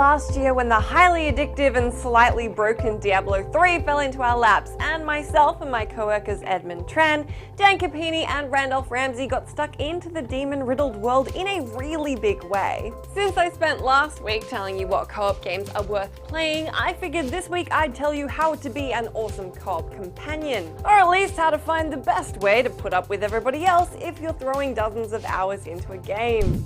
last year when the highly addictive and slightly broken Diablo 3 fell into our laps, and myself and my co-workers Edmund Tran, Dan Capini, and Randolph Ramsey got stuck into the demon-riddled world in a really big way. Since I spent last week telling you what co-op games are worth playing, I figured this week I'd tell you how to be an awesome co-op companion, or at least how to find the best way to put up with everybody else if you're throwing dozens of hours into a game.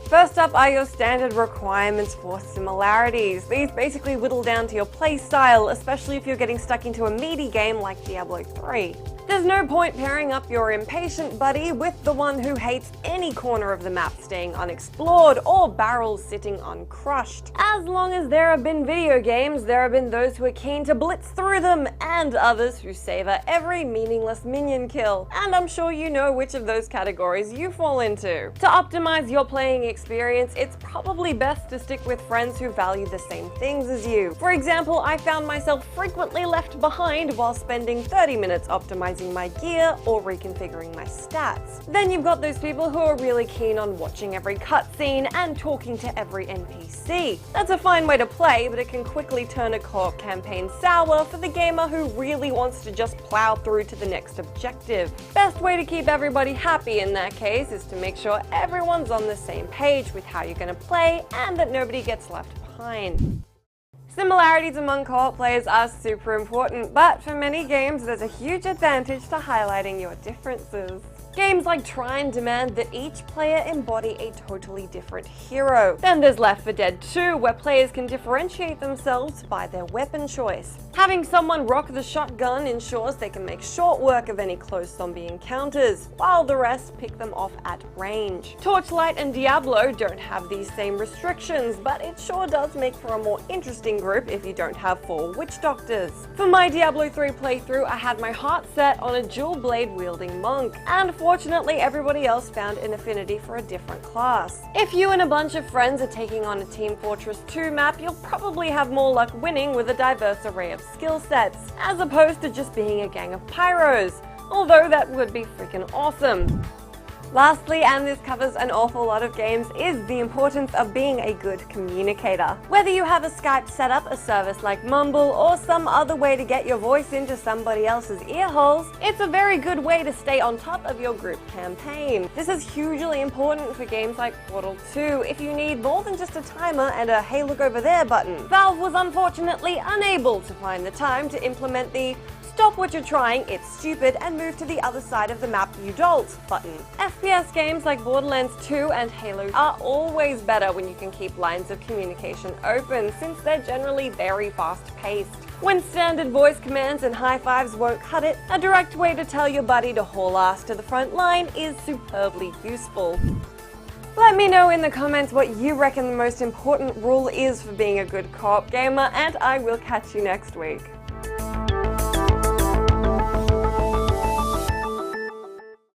First up are your standard requirements for similarities. These basically whittle down to your playstyle, especially if you're getting stuck into a meaty game like Diablo 3. There's no point pairing up your impatient buddy with the one who hates any corner of the map staying unexplored or barrels sitting uncrushed. As long as there have been video games, there have been those who are keen to blitz through them, and others who savor every meaningless minion kill. And I'm sure you know which of those categories you fall into. To optimize your playing experience, it's probably best to stick with friends who value the same things as you. For example, I found myself frequently left behind while spending 30 minutes optimizing my gear or reconfiguring my stats. Then you've got those people who are really keen on watching every cutscene and talking to every NPC. That's a fine way to play, but it can quickly turn a co-op campaign sour for the gamer who really wants to just plow through to the next objective. Best way to keep everybody happy in that case is to make sure everyone's on the same page with how you're going to play and that nobody gets left behind. Similarities among co-op players are super important, but for many games there's a huge advantage to highlighting your differences. Games like Trine demand that each player embody a totally different hero. Then there's Left 4 Dead 2, where players can differentiate themselves by their weapon choice. Having someone rock the shotgun ensures they can make short work of any close zombie encounters, while the rest pick them off at range. Torchlight and Diablo don't have these same restrictions, but it sure does make for a more interesting group if you don't have 4 witch doctors. For my Diablo 3 playthrough, I had my heart set on a dual blade wielding monk, and fortunately everybody else found an affinity for a different class. If you and a bunch of friends are taking on a Team Fortress 2 map, you'll probably have more luck winning with a diverse array of skill sets, as opposed to just being a gang of pyros, although that would be freaking awesome. Lastly, and this covers an awful lot of games, is the importance of being a good communicator. Whether you have a Skype setup, a service like Mumble, or some other way to get your voice into somebody else's ear holes, it's a very good way to stay on top of your group campaign. This is hugely important for games like Portal 2 if you need more than just a timer and a "hey look over there" button. Valve was unfortunately unable to find the time to implement the "stop what you're trying, it's stupid, and move to the other side of the map, you dolt" button. FPS games like Borderlands 2 and Halo are always better when you can keep lines of communication open, since they're generally very fast-paced. When standard voice commands and high fives won't cut it, a direct way to tell your buddy to haul ass to the front line is superbly useful. Let me know in the comments what you reckon the most important rule is for being a good co-op gamer, and I will catch you next week.